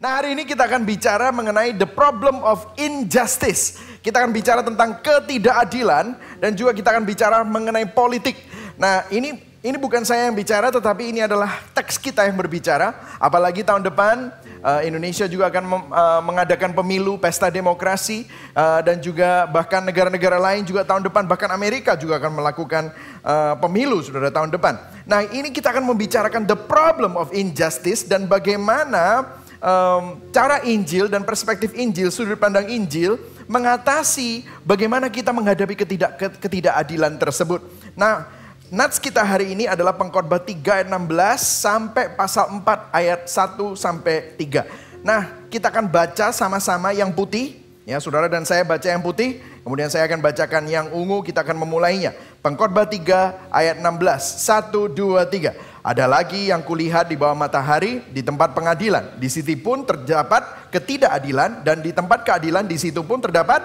Nah, hari ini kita akan bicara mengenai the problem of injustice. Kita akan bicara tentang ketidakadilan dan juga kita akan bicara mengenai politik. Nah, ini bukan saya yang bicara, tetapi ini adalah teks kita yang berbicara. Apalagi tahun depan Indonesia juga akan mengadakan pemilu, pesta demokrasi, dan juga bahkan negara-negara lain juga tahun depan, bahkan Amerika juga akan melakukan pemilu saudara tahun depan. Nah, ini kita akan membicarakan the problem of injustice dan bagaimana cara Injil dan perspektif Injil, sudut pandang Injil mengatasi bagaimana kita menghadapi ketidakadilan tersebut. Nah, nats kita hari ini adalah Pengkhotbah 3 ayat 16 sampai pasal 4 ayat 1 sampai 3. Nah, kita akan baca sama-sama yang putih, ya saudara dan saya baca yang putih, kemudian saya akan bacakan yang ungu, kita akan memulainya. Pengkhotbah 3 ayat 16, 1, 2, 3. Ada lagi yang kulihat di bawah matahari di tempat pengadilan. Di situ pun terdapat ketidakadilan dan di tempat keadilan di situ pun terdapat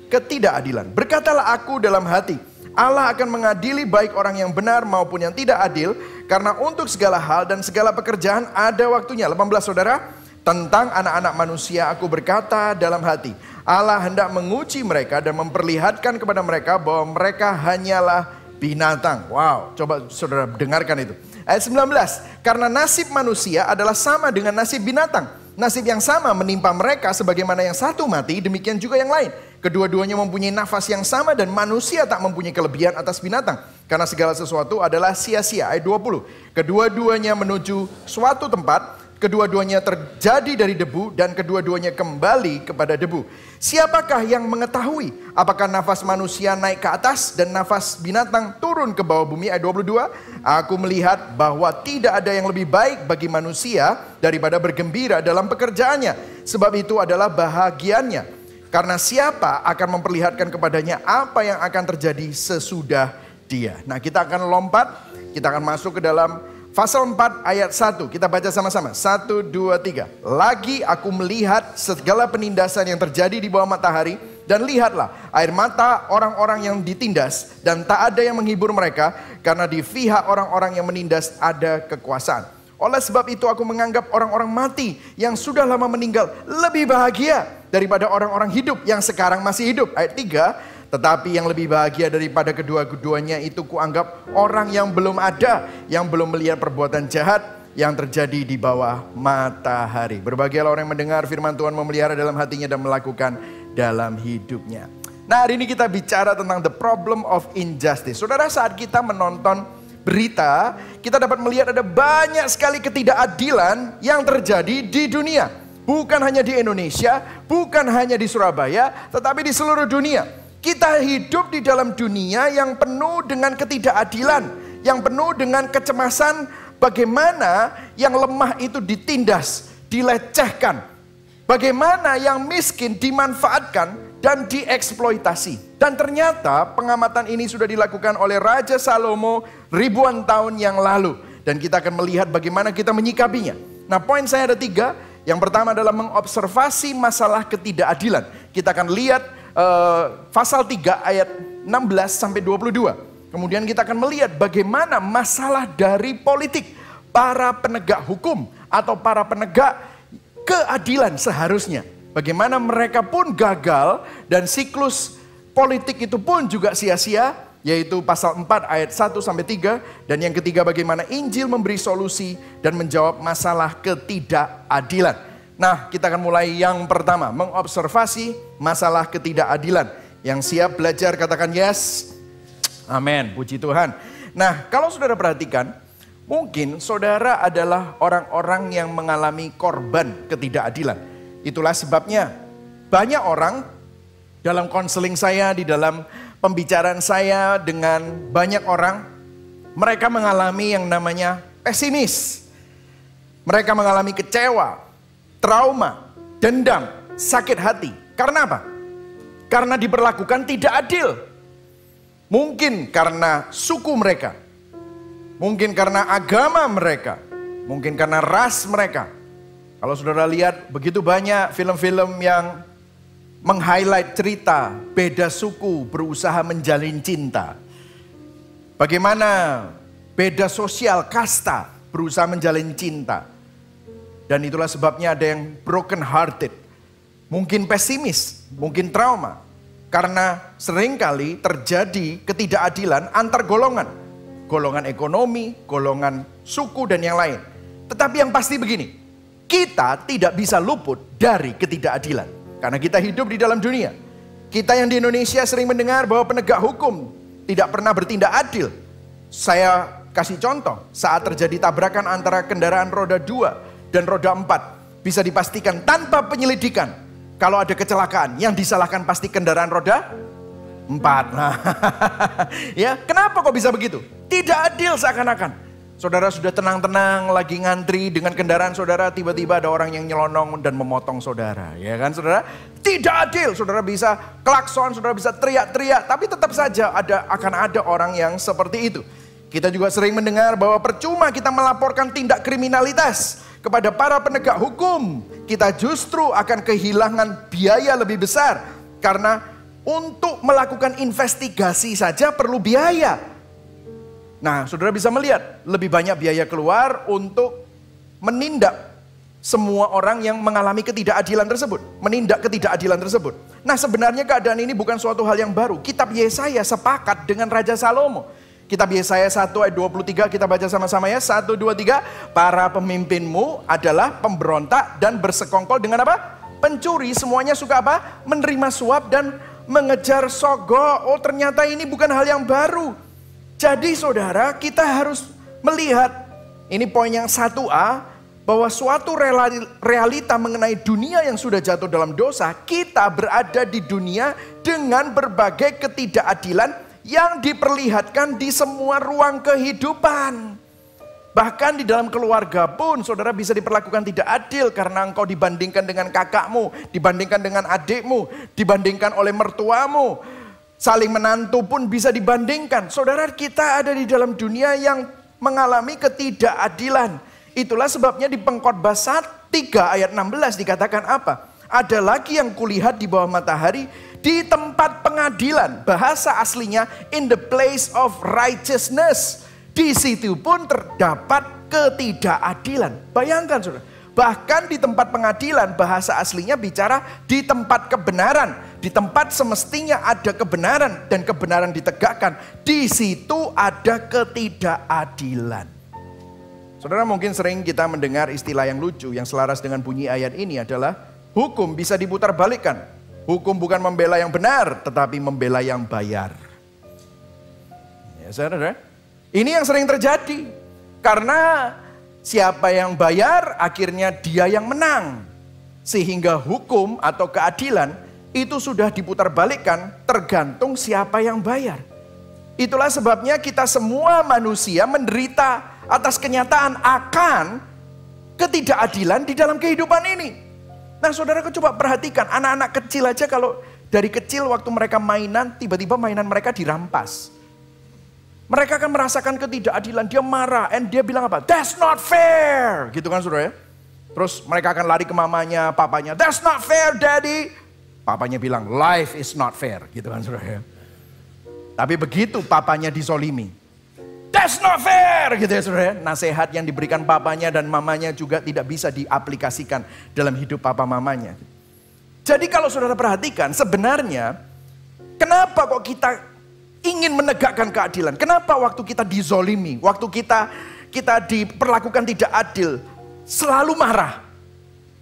ketidakadilan. Berkatalah aku dalam hati, Allah akan mengadili baik orang yang benar maupun yang tidak adil. Karena untuk segala hal dan segala pekerjaan ada waktunya. 18 saudara, tentang anak-anak manusia aku berkata dalam hati, Allah hendak menguji mereka dan memperlihatkan kepada mereka bahwa mereka hanyalah binatang. Wow, coba saudara dengarkan itu. Ayat 19, karena nasib manusia adalah sama dengan nasib binatang. Nasib yang sama menimpa mereka sebagaimana yang satu mati, demikian juga yang lain. Kedua-duanya mempunyai nafas yang sama dan manusia tak mempunyai kelebihan atas binatang. Karena segala sesuatu adalah sia-sia. Ayat 20, kedua-duanya menuju suatu tempat, kedua-duanya terjadi dari debu dan kedua-duanya kembali kepada debu. Siapakah yang mengetahui apakah nafas manusia naik ke atas dan nafas binatang turun ke bawah bumi? Ayat 22, aku melihat bahwa tidak ada yang lebih baik bagi manusia daripada bergembira dalam pekerjaannya. Sebab itu adalah bahagiannya. Karena siapa akan memperlihatkan kepadanya apa yang akan terjadi sesudah dia. Nah, kita akan lompat, kita akan masuk ke dalam Pasal 4 ayat 1, kita baca sama-sama. 1, 2, 3. Lagi aku melihat segala penindasan yang terjadi di bawah matahari. Dan lihatlah air mata orang-orang yang ditindas. Dan tak ada yang menghibur mereka. Karena di pihak orang-orang yang menindas ada kekuasaan. Oleh sebab itu aku menganggap orang-orang mati yang sudah lama meninggal lebih bahagia daripada orang-orang hidup yang sekarang masih hidup. Ayat 3. Tetapi yang lebih bahagia daripada kedua-duanya itu kuanggap orang yang belum ada, yang belum melihat perbuatan jahat yang terjadi di bawah matahari. Berbahagialah orang yang mendengar firman Tuhan, memelihara dalam hatinya dan melakukan dalam hidupnya. Nah, hari ini kita bicara tentang the problem of injustice. Saudara, saat kita menonton berita, kita dapat melihat ada banyak sekali ketidakadilan yang terjadi di dunia. Bukan hanya di Indonesia, bukan hanya di Surabaya, tetapi di seluruh dunia. Kita hidup di dalam dunia yang penuh dengan ketidakadilan, yang penuh dengan kecemasan bagaimana yang lemah itu ditindas, dilecehkan. Bagaimana yang miskin dimanfaatkan dan dieksploitasi. Dan ternyata pengamatan ini sudah dilakukan oleh Raja Salomo ribuan tahun yang lalu. Dan kita akan melihat bagaimana kita menyikapinya. Nah, poin saya ada 3. Yang pertama adalah mengobservasi masalah ketidakadilan. Kita akan lihat pasal 3 ayat 16 sampai 22. Kemudian kita akan melihat bagaimana masalah dari politik, para penegak hukum atau para penegak keadilan seharusnya. Bagaimana mereka pun gagal dan siklus politik itu pun juga sia-sia, yaitu pasal 4 ayat 1 sampai 3. Dan yang ketiga bagaimana Injil memberi solusi dan menjawab masalah ketidakadilan. Nah, kita akan mulai yang pertama, mengobservasi masalah ketidakadilan. Yang siap belajar katakan yes. Amin, puji Tuhan. Nah, kalau saudara perhatikan, mungkin saudara adalah orang-orang yang mengalami korban ketidakadilan. Itulah sebabnya banyak orang dalam konseling saya, di dalam pembicaraan saya dengan banyak orang, mereka mengalami yang namanya pesimis. Mereka mengalami kecewa, trauma, dendam, sakit hati. Karena apa? Karena diperlakukan tidak adil. Mungkin karena suku mereka. Mungkin karena agama mereka. Mungkin karena ras mereka. Kalau saudara lihat begitu banyak film-film yang meng-highlight cerita beda suku berusaha menjalin cinta. Bagaimana beda sosial, kasta berusaha menjalin cinta. Dan itulah sebabnya ada yang broken hearted. Mungkin pesimis, mungkin trauma. Karena seringkali terjadi ketidakadilan antar golongan. Golongan ekonomi, golongan suku dan yang lain. Tetapi yang pasti begini, kita tidak bisa luput dari ketidakadilan. Karena kita hidup di dalam dunia. Kita yang di Indonesia sering mendengar bahwa penegak hukum tidak pernah bertindak adil. Saya kasih contoh, saat terjadi tabrakan antara kendaraan roda 2 dan roda 4, bisa dipastikan tanpa penyelidikan, kalau ada kecelakaan, yang disalahkan pasti kendaraan roda 4. Nah, ya, kenapa kok bisa begitu? Tidak adil seakan-akan. Saudara sudah tenang-tenang lagi ngantri dengan kendaraan saudara, tiba-tiba ada orang yang nyelonong dan memotong saudara. Ya kan saudara? Tidak adil. Saudara bisa klakson, saudara bisa teriak-teriak, tapi tetap saja akan ada orang yang seperti itu. Kita juga sering mendengar bahwa percuma kita melaporkan tindak kriminalitas kepada para penegak hukum. Kita justru akan kehilangan biaya lebih besar. Karena untuk melakukan investigasi saja perlu biaya. Nah, saudara bisa melihat lebih banyak biaya keluar untuk menindak semua orang yang mengalami ketidakadilan tersebut. Menindak ketidakadilan tersebut. Nah, sebenarnya keadaan ini bukan suatu hal yang baru. Kitab Yesaya sepakat dengan Raja Salomo. Kitab Yesaya 1 ayat 23 kita baca sama-sama ya. 1, 2, 3. Para pemimpinmu adalah pemberontak dan bersekongkol dengan apa? Pencuri. Semuanya suka apa? Menerima suap dan mengejar sogok. Oh, ternyata ini bukan hal yang baru. Jadi saudara, kita harus melihat, ini poin yang 1A, bahwa suatu realita mengenai dunia yang sudah jatuh dalam dosa, kita berada di dunia dengan berbagai ketidakadilan yang diperlihatkan di semua ruang kehidupan. Bahkan di dalam keluarga pun saudara bisa diperlakukan tidak adil karena engkau dibandingkan dengan kakakmu, dibandingkan dengan adikmu, dibandingkan oleh mertuamu. Saling menantu pun bisa dibandingkan. Saudara, kita ada di dalam dunia yang mengalami ketidakadilan. Itulah sebabnya di Pengkhotbah 3 ayat 16 dikatakan apa? Ada lagi yang kulihat di bawah matahari, di tempat pengadilan. Bahasa aslinya in the place of righteousness. Di situ pun terdapat ketidakadilan. Bayangkan saudara. Bahkan di tempat pengadilan bahasa aslinya bicara di tempat kebenaran. Di tempat semestinya ada kebenaran dan kebenaran ditegakkan. Di situ ada ketidakadilan. Saudara, mungkin sering kita mendengar istilah yang lucu yang selaras dengan bunyi ayat ini adalah hukum bisa diputar balikkan. Hukum bukan membela yang benar tetapi membela yang bayar. Ya saudara, ini yang sering terjadi. Karena siapa yang bayar akhirnya dia yang menang. Sehingga hukum atau keadilan itu sudah diputar balikkan tergantung siapa yang bayar. Itulah sebabnya kita semua manusia menderita atas kenyataan akan ketidakadilan di dalam kehidupan ini. Nah saudara, coba perhatikan anak-anak kecil aja, kalau dari kecil waktu mereka mainan, tiba-tiba mainan mereka dirampas. Mereka akan merasakan ketidakadilan, dia marah, and dia bilang apa? That's not fair, gitu kan saudara ya. Terus mereka akan lari ke mamanya, papanya, that's not fair daddy. Papanya bilang, life is not fair, gitu kan saudara ya. Tapi begitu papanya dizolimi, that's not fair, gitu ya saudara ya. Nasihat yang diberikan papanya dan mamanya juga tidak bisa diaplikasikan dalam hidup papa mamanya. Jadi kalau saudara perhatikan, sebenarnya kenapa kok kita ingin menegakkan keadilan? Kenapa waktu kita dizolimi, waktu kita diperlakukan tidak adil, selalu marah?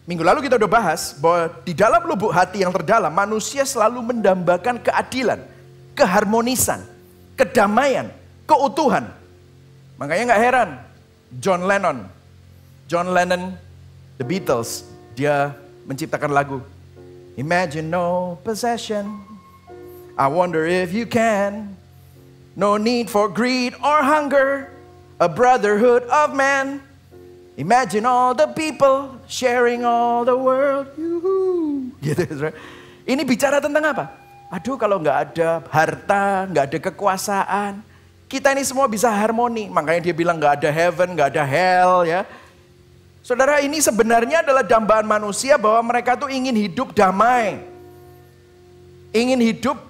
Minggu lalu kita udah bahas bahwa di dalam lubuk hati yang terdalam, manusia selalu mendambakan keadilan, keharmonisan, kedamaian, keutuhan. Makanya gak heran John Lennon, The Beatles, dia menciptakan lagu Imagine no possession, I wonder if you can, no need for greed or hunger, a brotherhood of man. Imagine all the people sharing all the world. Gitu. Ini bicara tentang apa? Aduh, kalau nggak ada harta, nggak ada kekuasaan, kita ini semua bisa harmoni. Makanya dia bilang nggak ada heaven, nggak ada hell ya. Saudara, ini sebenarnya adalah dambaan manusia bahwa mereka tuh ingin hidup damai. Ingin hidup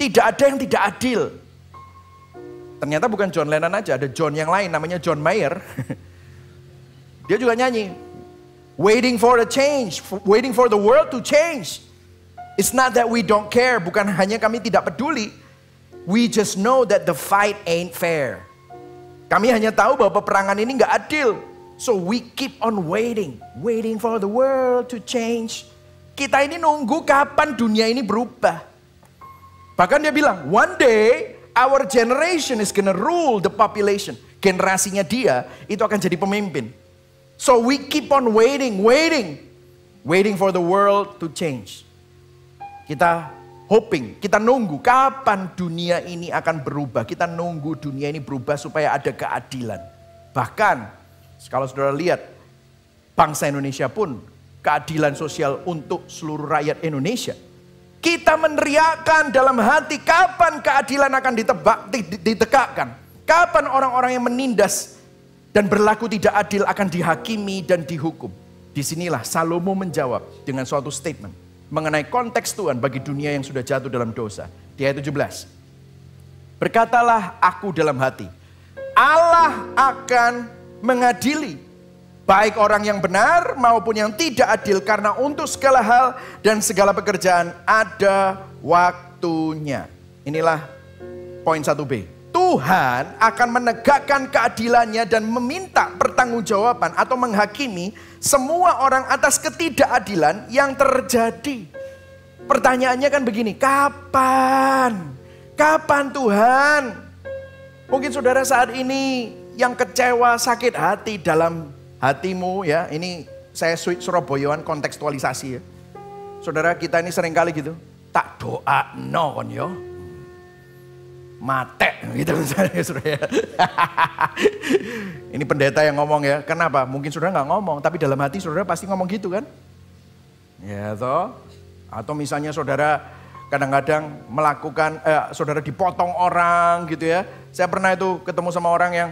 tidak ada yang tidak adil. Ternyata bukan John Lennon aja, ada John yang lain namanya John Mayer. Dia juga nyanyi. Waiting for a change, waiting for the world to change. It's not that we don't care, bukan hanya kami tidak peduli. We just know that the fight ain't fair. Kami hanya tahu bahwa peperangan ini nggak adil. So we keep on waiting for the world to change. Kita ini nunggu kapan dunia ini berubah. Bahkan dia bilang, one day our generation is gonna rule the population. Generasinya dia itu akan jadi pemimpin. So we keep on waiting for the world to change. Kita hoping, kita nunggu kapan dunia ini akan berubah. Kita nunggu dunia ini berubah supaya ada keadilan. Bahkan kalau saudara lihat bangsa Indonesia pun keadilan sosial untuk seluruh rakyat Indonesia. Kita meneriakkan dalam hati kapan keadilan akan ditegakkan. Kapan orang-orang yang menindas dan berlaku tidak adil akan dihakimi dan dihukum. Disinilah Salomo menjawab dengan suatu statement mengenai konteks Tuhan bagi dunia yang sudah jatuh dalam dosa. Di ayat 17. Berkatalah aku dalam hati, Allah akan mengadili baik orang yang benar maupun yang tidak adil, karena untuk segala hal dan segala pekerjaan ada waktunya. Inilah poin 1B. Tuhan akan menegakkan keadilannya dan meminta pertanggungjawaban atau menghakimi semua orang atas ketidakadilan yang terjadi. Pertanyaannya kan begini, kapan? Kapan Tuhan? Mungkin saudara saat ini yang kecewa, sakit hati dalam hatimu ya. Ini saya Surabayaan kontekstualisasi ya. Saudara kita ini seringkali gitu, tak doa no kon yo. Mate gitu misalnya saudara. Ini pendeta yang ngomong ya. Kenapa? Mungkin saudara nggak ngomong, tapi dalam hati saudara pasti ngomong gitu kan? Ya toh. Atau misalnya saudara kadang-kadang melakukan, saudara dipotong orang gitu ya. Saya pernah itu ketemu sama orang yang,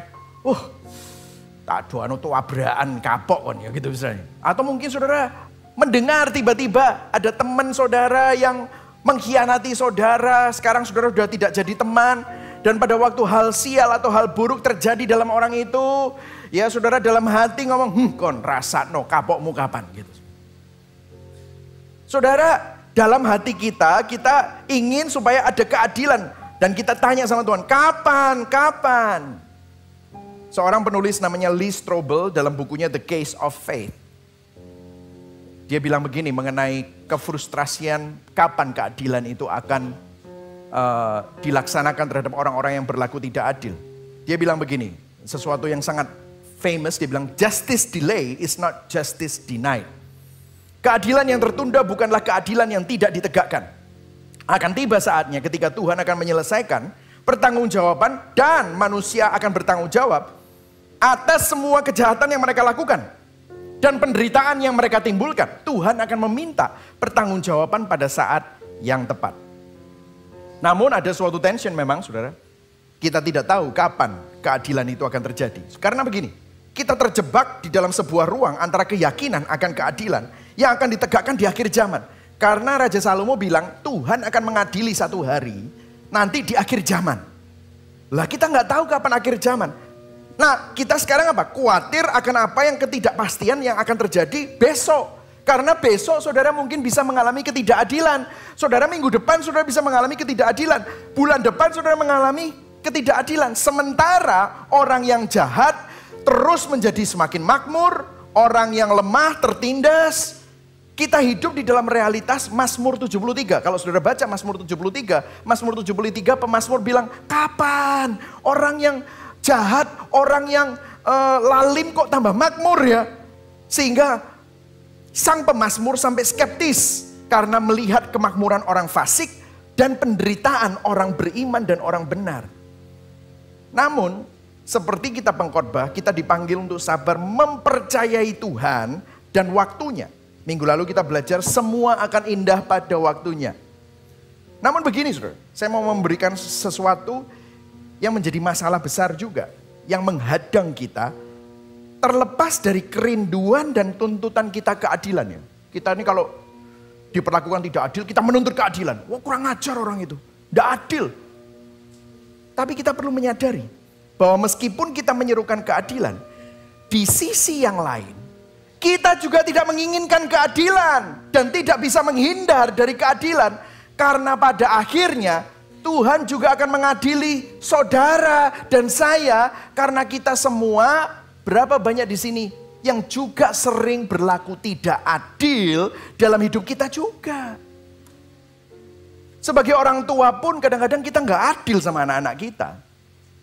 tak doa no abraan kapok kan ya gitu misalnya. Atau mungkin saudara mendengar tiba-tiba ada teman saudara yang mengkhianati saudara, sekarang saudara sudah tidak jadi teman. Dan pada waktu hal sial atau hal buruk terjadi dalam orang itu, ya saudara dalam hati ngomong, kon rasa no kapokmu kapan gitu. Saudara dalam hati kita ingin supaya ada keadilan. Dan kita tanya sama Tuhan, kapan? Seorang penulis namanya Lee Strobel dalam bukunya The Case of Faith. Dia bilang begini mengenai kefrustrasian kapan keadilan itu akan dilaksanakan terhadap orang-orang yang berlaku tidak adil. Dia bilang begini, sesuatu yang sangat famous, dia bilang justice delay is not justice denied. Keadilan yang tertunda bukanlah keadilan yang tidak ditegakkan. Akan tiba saatnya ketika Tuhan akan menyelesaikan pertanggungjawaban dan manusia akan bertanggung jawab atas semua kejahatan yang mereka lakukan. Dan penderitaan yang mereka timbulkan, Tuhan akan meminta pertanggungjawaban pada saat yang tepat. Namun ada suatu tension memang saudara. Kita tidak tahu kapan keadilan itu akan terjadi. Karena begini, kita terjebak di dalam sebuah ruang antara keyakinan akan keadilan yang akan ditegakkan di akhir zaman. Karena Raja Salomo bilang Tuhan akan mengadili satu hari nanti di akhir zaman. Lah kita nggak tahu kapan akhir zaman. Nah kita sekarang apa? Khawatir akan apa yang ketidakpastian yang akan terjadi besok. Karena besok saudara mungkin bisa mengalami ketidakadilan. Saudara minggu depan saudara bisa mengalami ketidakadilan. Bulan depan saudara mengalami ketidakadilan. Sementara orang yang jahat terus menjadi semakin makmur. Orang yang lemah tertindas. Kita hidup di dalam realitas Mazmur 73. Kalau saudara baca Mazmur 73. Mazmur 73 pemazmur bilang kapan orang yang jahat, orang yang lalim kok tambah makmur ya. Sehingga sang pemazmur sampai skeptis karena melihat kemakmuran orang fasik dan penderitaan orang beriman dan orang benar. Namun seperti kita pengkhotbah, kita dipanggil untuk sabar mempercayai Tuhan dan waktunya. Minggu lalu kita belajar semua akan indah pada waktunya. Namun begini saudara, saya mau memberikan sesuatu yang menjadi masalah besar juga. Yang menghadang kita terlepas dari kerinduan dan tuntutan kita keadilannya. Kita ini kalau diperlakukan tidak adil, kita menuntut keadilan. Wah kurang ajar orang itu, tidak adil. Tapi kita perlu menyadari bahwa meskipun kita menyerukan keadilan, di sisi yang lain, Kita juga tidak menginginkan keadilan dan tidak bisa menghindar dari keadilan, karena pada akhirnya Tuhan juga akan mengadili saudara dan saya, karena kita semua, berapa banyak di sini yang juga sering berlaku tidak adil dalam hidup kita juga. Sebagai orang tua pun kadang-kadang kita nggak adil sama anak-anak kita.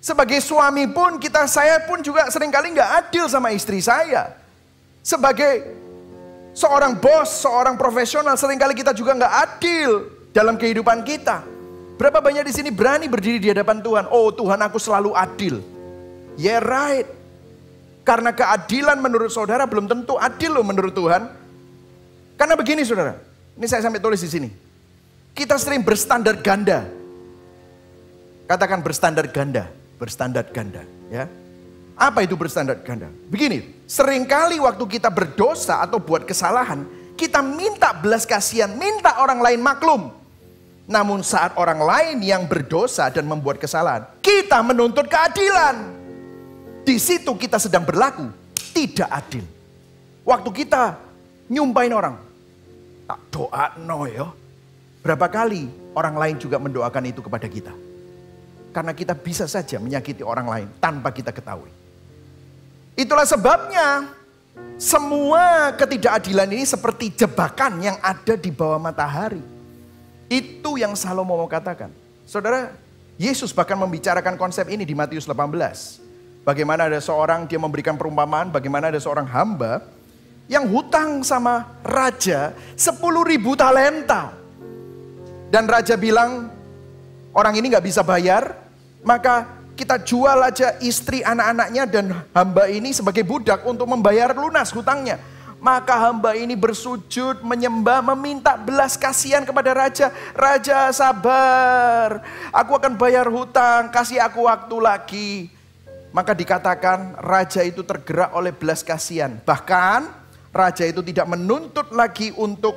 Sebagai suami pun saya pun juga seringkali nggak adil sama istri saya. Sebagai seorang bos, seorang profesional, seringkali kita juga nggak adil dalam kehidupan kita. Berapa banyak di sini berani berdiri di hadapan Tuhan? Oh Tuhan, aku selalu adil. Yeah right. Karena keadilan menurut saudara belum tentu adil loh menurut Tuhan. Karena begini saudara, ini saya sampai tulis di sini. Kita sering berstandar ganda. Katakan berstandar ganda, berstandar ganda, ya. Apa itu berstandar ganda? Begini, seringkali waktu kita berdosa atau buat kesalahan, kita minta belas kasihan, minta orang lain maklum. Namun saat orang lain yang berdosa dan membuat kesalahan, kita menuntut keadilan. Di situ kita sedang berlaku tidak adil. Waktu kita nyumpahin orang, tak doa no ya. Berapa kali orang lain juga mendoakan itu kepada kita. Karena kita bisa saja menyakiti orang lain tanpa kita ketahui. Itulah sebabnya semua ketidakadilan ini seperti jebakan yang ada di bawah matahari. Itu yang Salomo mau katakan. Saudara, Yesus bahkan membicarakan konsep ini di Matius 18. Bagaimana ada seorang, dia memberikan perumpamaan, bagaimana ada seorang hamba yang hutang sama raja 10.000 talenta. Dan raja bilang, orang ini gak bisa bayar, maka kita jual aja istri anak-anaknya dan hamba ini sebagai budak untuk membayar lunas hutangnya. Maka hamba ini bersujud, menyembah, meminta belas kasihan kepada raja. Raja sabar, aku akan bayar hutang, kasih aku waktu lagi. Maka dikatakan raja itu tergerak oleh belas kasihan. Bahkan raja itu tidak menuntut lagi untuk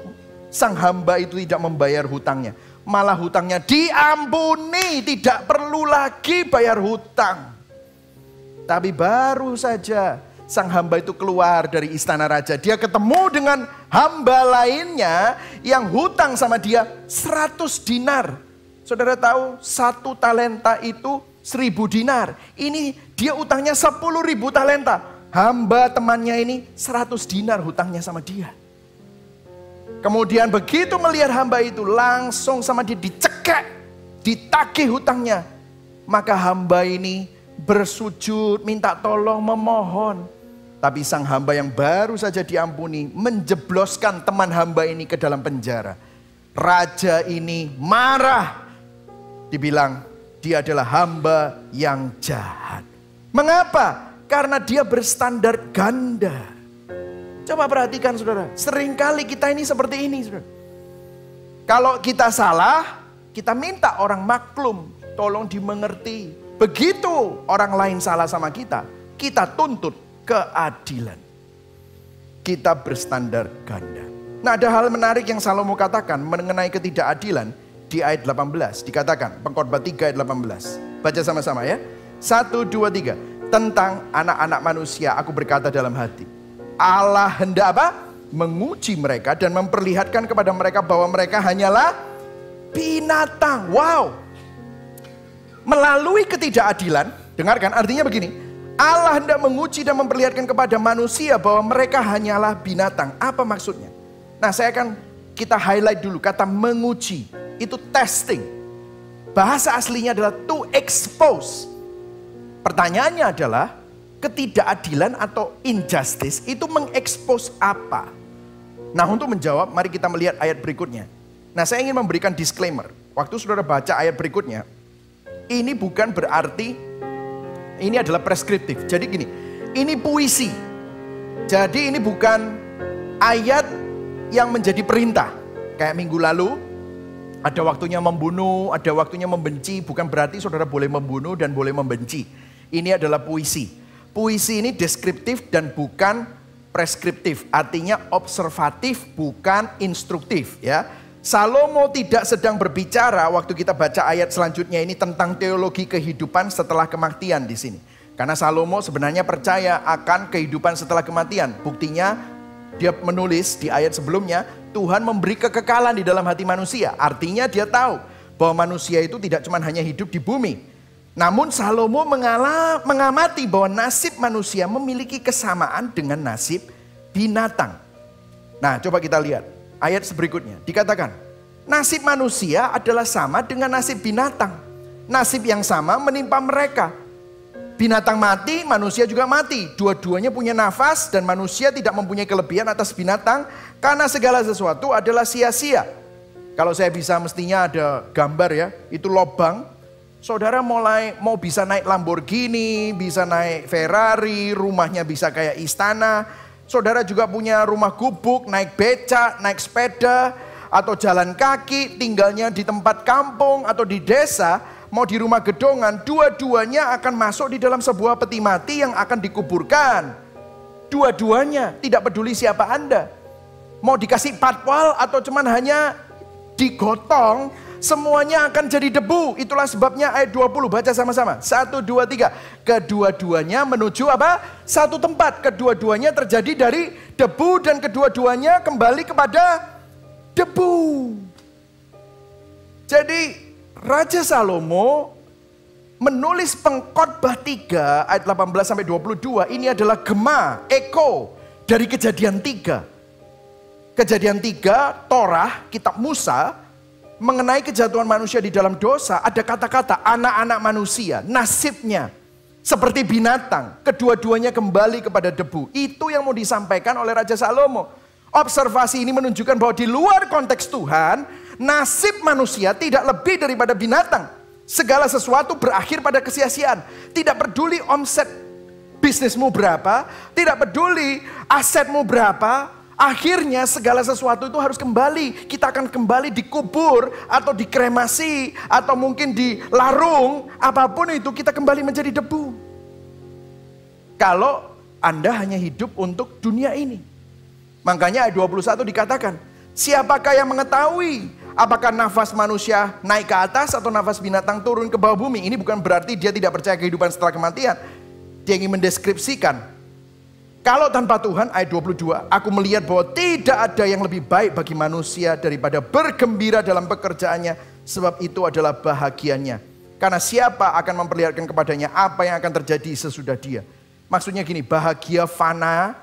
sang hamba itu tidak membayar hutangnya. Malah hutangnya diampuni, tidak perlu lagi bayar hutang. Tapi baru saja sang hamba itu keluar dari istana raja, dia ketemu dengan hamba lainnya yang hutang sama dia 100 dinar. Saudara tahu 1 talenta itu 1.000 dinar. Ini dia utangnya 10.000 talenta. Hamba temannya ini 100 dinar hutangnya sama dia. Kemudian begitu melihat hamba itu, langsung sama dia dicekek, ditagih hutangnya. Maka hamba ini bersujud, minta tolong, memohon. Tapi sang hamba yang baru saja diampuni, menjebloskan teman hamba ini ke dalam penjara. Raja ini marah. Dibilang, dia adalah hamba yang jahat. Mengapa? Karena dia berstandar ganda. Coba perhatikan saudara, seringkali kita ini seperti ini saudara. Kalau kita salah, kita minta orang maklum, tolong dimengerti. Begitu orang lain salah sama kita, kita tuntut keadilan. Kita berstandar ganda. Nah, ada hal menarik yang Salomo katakan mengenai ketidakadilan di ayat 18. Dikatakan, Pengkhotbah 3 ayat 18. Baca sama-sama ya. 1, 2, 3. Tentang anak-anak manusia aku berkata dalam hati, Allah hendak apa? Menguji mereka dan memperlihatkan kepada mereka bahwa mereka hanyalah binatang. Wow. Melalui ketidakadilan, dengarkan artinya begini. Allah hendak menguji dan memperlihatkan kepada manusia bahwa mereka hanyalah binatang. Apa maksudnya? Nah, kita highlight dulu kata menguji. Itu testing. Bahasa aslinya adalah to expose. Pertanyaannya adalah, ketidakadilan atau injustice itu mengekspos apa? Nah, untuk menjawab, mari kita melihat ayat berikutnya. Nah, saya ingin memberikan disclaimer. Waktu saudara baca ayat berikutnya, ini bukan berarti ini adalah preskriptif. Jadi gini, ini puisi. Jadi ini bukan ayat yang menjadi perintah. Kayak minggu lalu, ada waktunya membunuh, ada waktunya membenci. Bukan berarti saudara boleh membunuh dan boleh membenci. Ini adalah puisi. Puisi ini deskriptif dan bukan preskriptif. Artinya observatif bukan instruktif ya. Salomo tidak sedang berbicara waktu kita baca ayat selanjutnya ini tentang teologi kehidupan setelah kematian di sini. Karena Salomo sebenarnya percaya akan kehidupan setelah kematian. Buktinya dia menulis di ayat sebelumnya, Tuhan memberi kekekalan di dalam hati manusia. Artinya dia tahu bahwa manusia itu tidak cuma hanya hidup di bumi. Namun Salomo mengamati bahwa nasib manusia memiliki kesamaan dengan nasib binatang. Nah, coba kita lihat ayat berikutnya. Dikatakan, nasib manusia adalah sama dengan nasib binatang. Nasib yang sama menimpa mereka. Binatang mati, manusia juga mati. Dua-duanya punya nafas dan manusia tidak mempunyai kelebihan atas binatang karena segala sesuatu adalah sia-sia. Kalau saya bisa, mestinya ada gambar ya, itu lobang. Saudara mau bisa naik Lamborghini, bisa naik Ferrari, rumahnya bisa kayak istana. Saudara juga punya rumah gubuk, naik becak, naik sepeda, atau jalan kaki, tinggalnya di tempat kampung atau di desa, mau di rumah gedongan, dua-duanya akan masuk di dalam sebuah peti mati yang akan dikuburkan. Dua-duanya, tidak peduli siapa Anda. Mau dikasih patwal atau cuman hanya digotong, semuanya akan jadi debu. Itulah sebabnya ayat 20, baca sama-sama. 1, 2, 3. Kedua-duanya menuju apa? Satu tempat. Kedua-duanya terjadi dari debu dan kedua-duanya kembali kepada debu. Jadi Raja Salomo menulis Pengkhotbah 3 ayat 18 sampai 22. Ini adalah gema, eko dari Kejadian 3. Kejadian 3, Torah, kitab Musa, mengenai kejatuhan manusia di dalam dosa, ada kata-kata anak-anak manusia, nasibnya seperti binatang, kedua-duanya kembali kepada debu. Itu yang mau disampaikan oleh Raja Salomo. Observasi ini menunjukkan bahwa di luar konteks Tuhan, nasib manusia tidak lebih daripada binatang. Segala sesuatu berakhir pada kesia-siaan. Tidak peduli omset bisnismu berapa, tidak peduli asetmu berapa, akhirnya segala sesuatu itu harus kembali. Kita akan kembali dikubur atau dikremasi atau mungkin dilarung. Apapun itu kita kembali menjadi debu. Kalau Anda hanya hidup untuk dunia ini. Makanya ayat 21 dikatakan, siapakah yang mengetahui apakah nafas manusia naik ke atas atau nafas binatang turun ke bawah bumi. Ini bukan berarti dia tidak percaya kehidupan setelah kematian. Dia ingin mendeskripsikan, kalau tanpa Tuhan, ayat 22, aku melihat bahwa tidak ada yang lebih baik bagi manusia daripada bergembira dalam pekerjaannya, sebab itu adalah bahagianya. Karena siapa akan memperlihatkan kepadanya apa yang akan terjadi sesudah dia. Maksudnya gini, bahagia fana,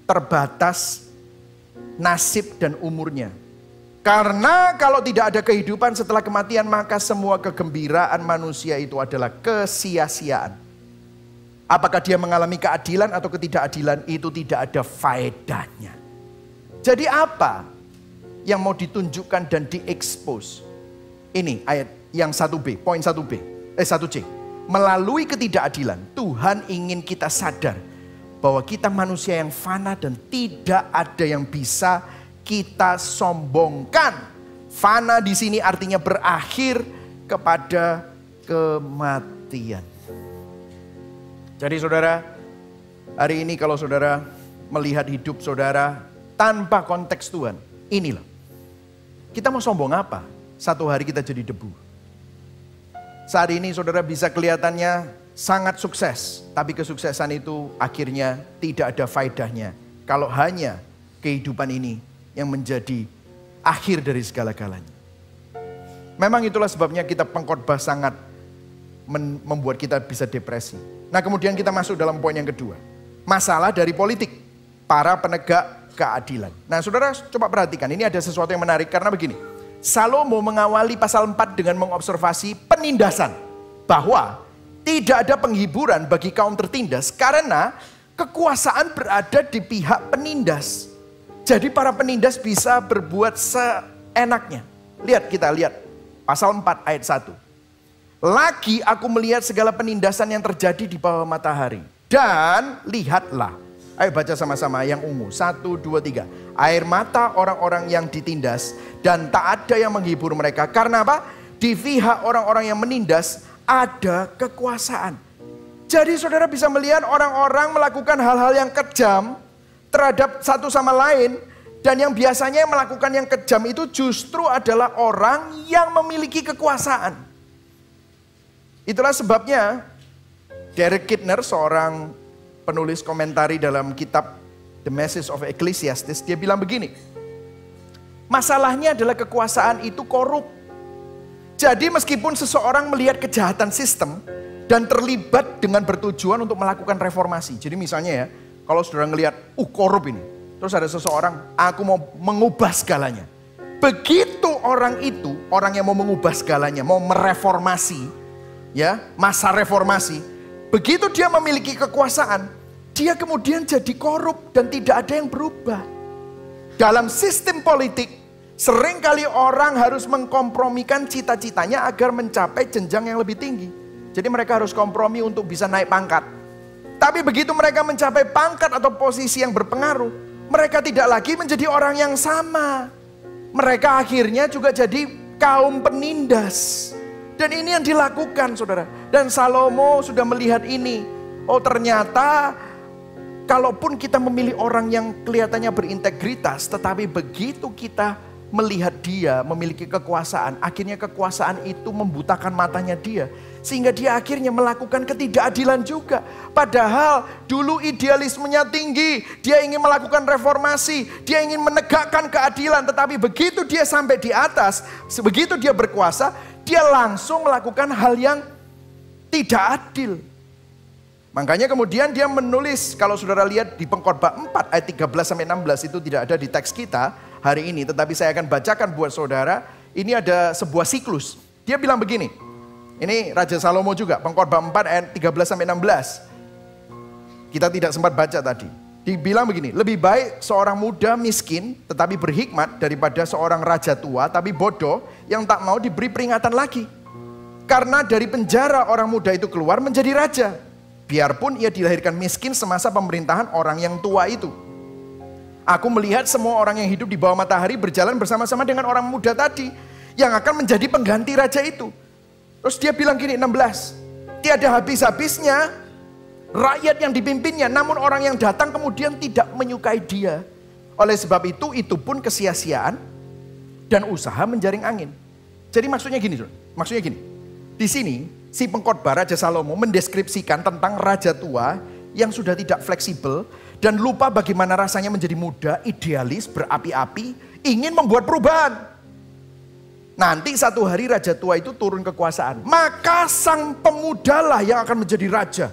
terbatas nasib dan umurnya. Karena kalau tidak ada kehidupan setelah kematian, maka semua kegembiraan manusia itu adalah kesia-siaan. Apakah dia mengalami keadilan atau ketidakadilan, itu tidak ada faedahnya. Jadi apa yang mau ditunjukkan dan diekspos? Ini ayat yang 1B, poin 1C. Melalui ketidakadilan, Tuhan ingin kita sadar bahwa kita manusia yang fana dan tidak ada yang bisa kita sombongkan. Fana di sini artinya berakhir kepada kematian. Jadi saudara, hari ini kalau saudara melihat hidup saudara tanpa konteks Tuhan, inilah. Kita mau sombong apa? Satu hari kita jadi debu. Saat ini saudara bisa kelihatannya sangat sukses, tapi kesuksesan itu akhirnya tidak ada faedahnya. Kalau hanya kehidupan ini yang menjadi akhir dari segala-galanya. Memang itulah sebabnya kita pengkhotbah sangat membuat kita bisa depresi. Nah kemudian kita masuk dalam poin yang kedua. Masalah dari politik, para penegak keadilan. Nah saudara coba perhatikan, ini ada sesuatu yang menarik karena begini. Salomo mengawali pasal 4 dengan mengobservasi penindasan. Bahwa tidak ada penghiburan bagi kaum tertindas karena kekuasaan berada di pihak penindas. Jadi para penindas bisa berbuat seenaknya. Kita lihat pasal 4 ayat 1. Lagi aku melihat segala penindasan yang terjadi di bawah matahari. Dan lihatlah. Ayo baca sama-sama yang ungu. 1, 2, 3. Air mata orang-orang yang ditindas. Dan tak ada yang menghibur mereka. Karena apa? Di pihak orang-orang yang menindas ada kekuasaan. Jadi saudara bisa melihat orang-orang melakukan hal-hal yang kejam terhadap satu sama lain. Dan yang biasanya melakukan yang kejam itu justru adalah orang yang memiliki kekuasaan. Itulah sebabnya Derek Kidner, seorang penulis komentari dalam kitab The Message of Ecclesiastes, dia bilang begini. Masalahnya adalah kekuasaan itu korup. Jadi meskipun seseorang melihat kejahatan sistem dan terlibat dengan bertujuan untuk melakukan reformasi. Jadi misalnya ya, kalau saudara ngelihat, korup ini. Terus ada seseorang, aku mau mengubah segalanya. Begitu orang itu, orang yang mau mengubah segalanya, mau mereformasi, ya, masa reformasi. Begitu dia memiliki kekuasaan, dia kemudian jadi korup dan tidak ada yang berubah. Dalam sistem politik, seringkali orang harus mengkompromikan cita-citanya agar mencapai jenjang yang lebih tinggi. Jadi mereka harus kompromi untuk bisa naik pangkat. Tapi begitu mereka mencapai pangkat atau posisi yang berpengaruh, mereka tidak lagi menjadi orang yang sama. Mereka akhirnya juga jadi kaum penindas. Dan ini yang dilakukan, saudara. Dan Salomo sudah melihat ini. Oh, ternyata kalaupun kita memilih orang yang kelihatannya berintegritas, tetapi begitu kita melihat dia memiliki kekuasaan, akhirnya kekuasaan itu membutakan matanya dia. Sehingga dia akhirnya melakukan ketidakadilan juga. Padahal dulu idealismenya tinggi, dia ingin melakukan reformasi, dia ingin menegakkan keadilan. Tetapi begitu dia sampai di atas, begitu dia berkuasa, dia langsung melakukan hal yang tidak adil. Makanya kemudian dia menulis, kalau saudara lihat di Pengkhotbah 4 ayat 13-16 itu tidak ada di teks kita hari ini. Tetapi saya akan bacakan buat saudara, ini ada sebuah siklus. Dia bilang begini, ini Raja Salomo juga, Pengkhotbah 4 ayat 13-16. Kita tidak sempat baca tadi. Dibilang begini, lebih baik seorang muda miskin tetapi berhikmat daripada seorang raja tua tapi bodoh yang tak mau diberi peringatan lagi. Karena dari penjara orang muda itu keluar menjadi raja. Biarpun ia dilahirkan miskin semasa pemerintahan orang yang tua itu. Aku melihat semua orang yang hidup di bawah matahari berjalan bersama-sama dengan orang muda tadi. Yang akan menjadi pengganti raja itu. Terus dia bilang gini 16. Tiada habis-habisnya rakyat yang dipimpinnya. Namun orang yang datang kemudian tidak menyukai dia. Oleh sebab itu pun kesia-siaan dan usaha menjaring angin. Jadi maksudnya gini. Di sini si pengkhotbah Raja Salomo mendeskripsikan tentang raja tua yang sudah tidak fleksibel dan lupa bagaimana rasanya menjadi muda, idealis, berapi-api, ingin membuat perubahan. Nanti satu hari raja tua itu turun kekuasaan, maka sang pemudalah yang akan menjadi raja.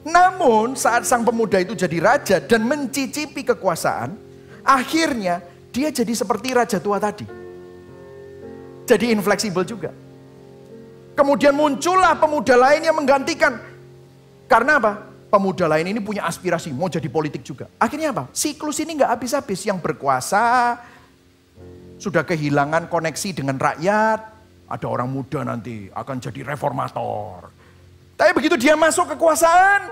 Namun saat sang pemuda itu jadi raja dan mencicipi kekuasaan, akhirnya dia jadi seperti raja tua tadi. Jadi infleksibel juga. Kemudian muncullah pemuda lain yang menggantikan. Karena apa? Pemuda lain ini punya aspirasi, mau jadi politik juga. Akhirnya apa? Siklus ini gak habis-habis. Yang berkuasa sudah kehilangan koneksi dengan rakyat. Ada orang muda nanti akan jadi reformator. Tapi begitu dia masuk kekuasaan,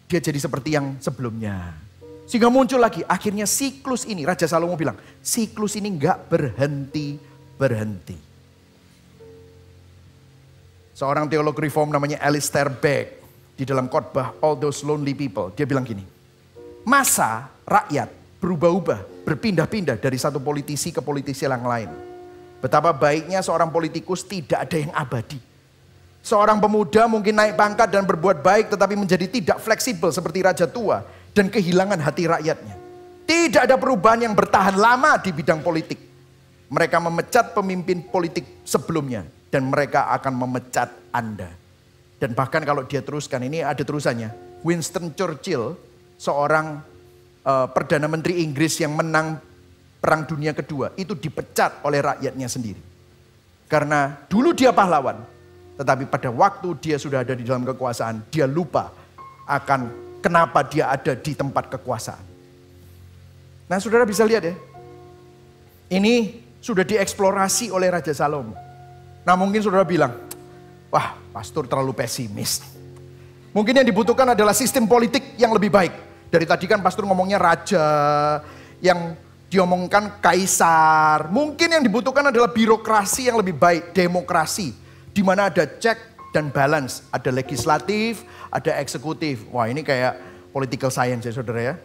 dia jadi seperti yang sebelumnya. Sehingga muncul lagi. Akhirnya siklus ini, Raja Salomo bilang, siklus ini gak berhenti. Seorang teolog reform namanya Alistair Begg di dalam khotbah All Those Lonely People, dia bilang gini, masa rakyat berubah-ubah, berpindah-pindah dari satu politisi ke politisi yang lain. Betapa baiknya seorang politikus tidak ada yang abadi. Seorang pemuda mungkin naik pangkat dan berbuat baik tetapi menjadi tidak fleksibel seperti raja tua dan kehilangan hati rakyatnya. Tidak ada perubahan yang bertahan lama di bidang politik. Mereka memecat pemimpin politik sebelumnya. Dan mereka akan memecat Anda. Dan bahkan kalau dia teruskan, ini ada terusannya. Winston Churchill, seorang Perdana Menteri Inggris yang menang Perang Dunia Kedua, itu dipecat oleh rakyatnya sendiri. Karena dulu dia pahlawan, tetapi pada waktu dia sudah ada di dalam kekuasaan, dia lupa akan kenapa dia ada di tempat kekuasaan. Nah saudara bisa lihat ya, ini sudah dieksplorasi oleh Raja Salomo. Nah mungkin saudara bilang, wah pastor terlalu pesimis. Mungkin yang dibutuhkan adalah sistem politik yang lebih baik. Dari tadi kan pastor ngomongnya raja, yang diomongkan kaisar. Mungkin yang dibutuhkan adalah birokrasi yang lebih baik, demokrasi. Di mana ada check dan balance, ada legislatif, ada eksekutif. Wah ini kayak political science ya saudara ya.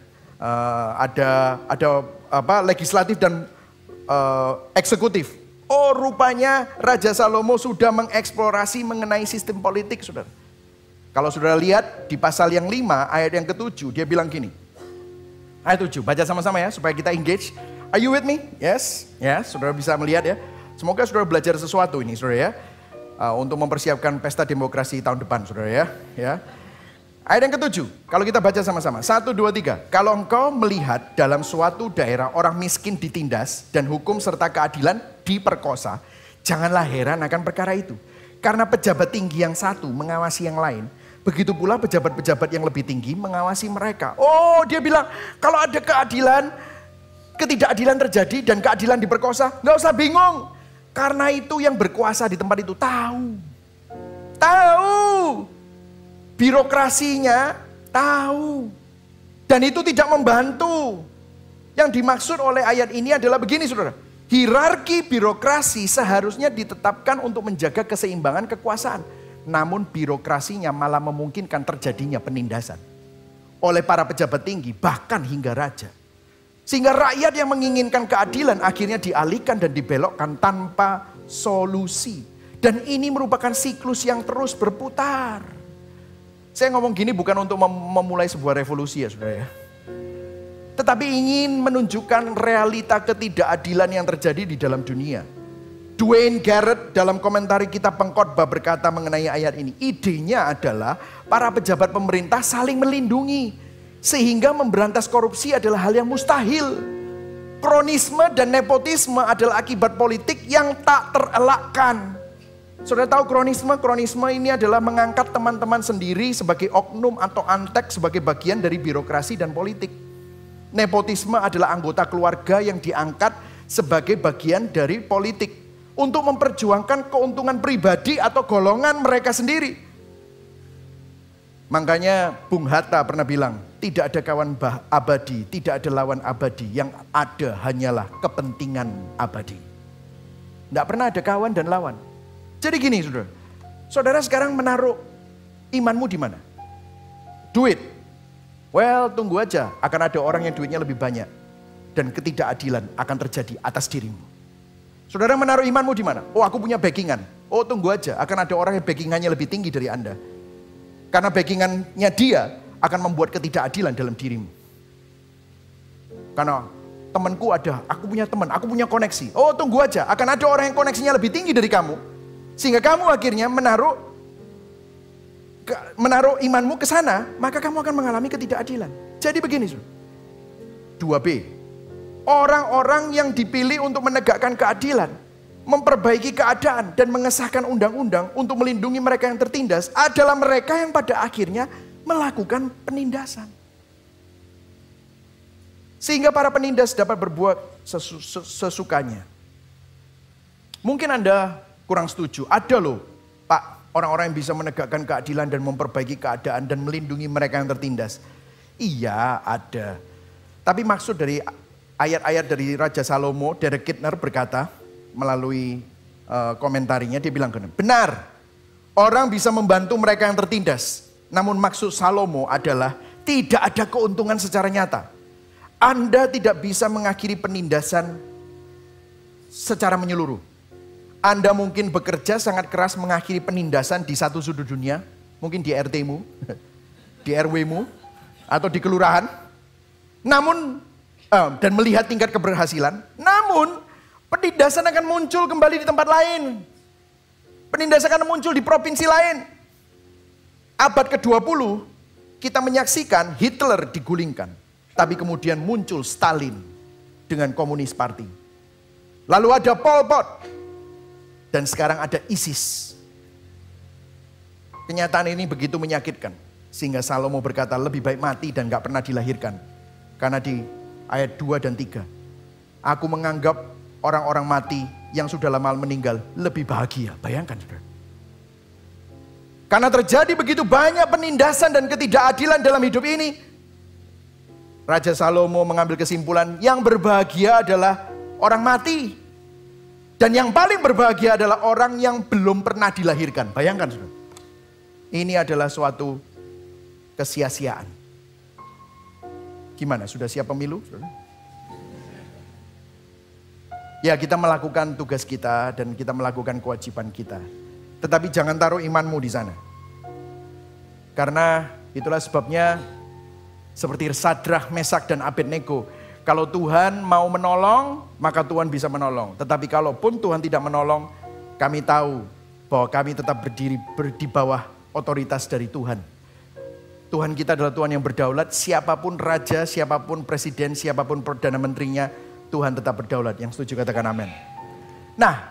Ada legislatif dan eksekutif. Oh rupanya Raja Salomo sudah mengeksplorasi mengenai sistem politik saudara. Kalau saudara lihat di pasal yang 5 ayat yang ke-7 dia bilang gini. Ayat 7, baca sama-sama ya supaya kita engage. Are you with me? Yes, yes, saudara bisa melihat ya. Semoga saudara belajar sesuatu ini saudara ya. Untuk mempersiapkan pesta demokrasi tahun depan saudara ya. Ayat yang ketujuh, kalau kita baca sama-sama. 1, 2, 3. Kalau engkau melihat dalam suatu daerah orang miskin ditindas dan hukum serta keadilan diperkosa, janganlah heran akan perkara itu. Karena pejabat tinggi yang satu mengawasi yang lain. Begitu pula pejabat-pejabat yang lebih tinggi mengawasi mereka. Oh, dia bilang kalau ada ketidakadilan terjadi dan keadilan diperkosa, nggak usah bingung. Karena itu yang berkuasa di tempat itu tahu. Birokrasinya tahu. Dan itu tidak membantu. Yang dimaksud oleh ayat ini adalah begini saudara. Hierarki birokrasi seharusnya ditetapkan untuk menjaga keseimbangan kekuasaan. Namun birokrasinya malah memungkinkan terjadinya penindasan oleh para pejabat tinggi, bahkan hingga raja. Sehingga rakyat yang menginginkan keadilan akhirnya dialihkan dan dibelokkan tanpa solusi. Dan ini merupakan siklus yang terus berputar. Saya ngomong gini bukan untuk memulai sebuah revolusi ya saudara ya. Tetapi ingin menunjukkan realita ketidakadilan yang terjadi di dalam dunia. Dwayne Garrett dalam komentari kitab Pengkhotbah berkata mengenai ayat ini. Idenya adalah para pejabat pemerintah saling melindungi. Sehingga memberantas korupsi adalah hal yang mustahil. Kronisme dan nepotisme adalah akibat politik yang tak terelakkan. Saudara tahu kronisme? Kronisme ini adalah mengangkat teman-teman sendiri sebagai oknum atau antek sebagai bagian dari birokrasi dan politik. Nepotisme adalah anggota keluarga yang diangkat sebagai bagian dari politik. Untuk memperjuangkan keuntungan pribadi atau golongan mereka sendiri. Makanya Bung Hatta pernah bilang, tidak ada kawan abadi, tidak ada lawan abadi. Yang ada hanyalah kepentingan abadi. Tidak pernah ada kawan dan lawan. Jadi gini saudara. Saudara sekarang menaruh imanmu di mana? Duit. Well, tunggu aja. Akan ada orang yang duitnya lebih banyak. Dan ketidakadilan akan terjadi atas dirimu. Saudara menaruh imanmu di mana? Oh, aku punya backingan. Oh, tunggu aja. Akan ada orang yang backingannya lebih tinggi dari Anda. Karena backingannya dia akan membuat ketidakadilan dalam dirimu. Karena temanku ada, aku punya teman, aku punya koneksi. Oh, tunggu aja. Akan ada orang yang koneksinya lebih tinggi dari kamu. Sehingga kamu akhirnya menaruh imanmu ke sana, maka kamu akan mengalami ketidakadilan. Jadi begini, 2B. Orang-orang yang dipilih untuk menegakkan keadilan, memperbaiki keadaan dan mengesahkan undang-undang untuk melindungi mereka yang tertindas adalah mereka yang pada akhirnya melakukan penindasan. Sehingga para penindas dapat berbuat sesukanya. Mungkin Anda kurang setuju. Ada loh Pak, orang-orang yang bisa menegakkan keadilan dan memperbaiki keadaan dan melindungi mereka yang tertindas. Iya ada. Tapi maksud dari ayat-ayat dari Raja Salomo, Derek Kidner berkata melalui komentarinya, dia bilang benar, orang bisa membantu mereka yang tertindas. Namun maksud Salomo adalah tidak ada keuntungan secara nyata. Anda tidak bisa mengakhiri penindasan secara menyeluruh. Anda mungkin bekerja sangat keras mengakhiri penindasan di satu sudut dunia, mungkin di RT-mu, di RW-mu, atau di kelurahan. Namun dan melihat tingkat keberhasilan. Namun penindasan akan muncul kembali di tempat lain. Penindasan akan muncul di provinsi lain. Abad ke-20 kita menyaksikan Hitler digulingkan. Tapi kemudian muncul Stalin dengan Komunis Party. Lalu ada Pol Pot. Dan sekarang ada ISIS. Kenyataan ini begitu menyakitkan. Sehingga Salomo berkata lebih baik mati dan gak pernah dilahirkan. Karena di ayat 2 dan 3. Aku menganggap orang-orang mati yang sudah lama meninggal lebih bahagia. Bayangkan saudara. Karena terjadi begitu banyak penindasan dan ketidakadilan dalam hidup ini. Raja Salomo mengambil kesimpulan yang berbahagia adalah orang mati. Dan yang paling berbahagia adalah orang yang belum pernah dilahirkan. Bayangkan saudara. Ini adalah suatu kesia-siaan. Gimana? Sudah siap pemilu? Ya, kita melakukan tugas kita dan kita melakukan kewajiban kita. Tetapi jangan taruh imanmu di sana. Karena itulah sebabnya Seperti Sadrah, Mesak, dan Abednego. Kalau Tuhan mau menolong, maka Tuhan bisa menolong. Tetapi kalaupun Tuhan tidak menolong, kami tahu bahwa kami tetap berdiri di bawah otoritas dari Tuhan. Tuhan kita adalah Tuhan yang berdaulat. Siapapun raja, siapapun presiden, siapapun perdana menterinya, Tuhan tetap berdaulat. Yang setuju katakan amin. Nah,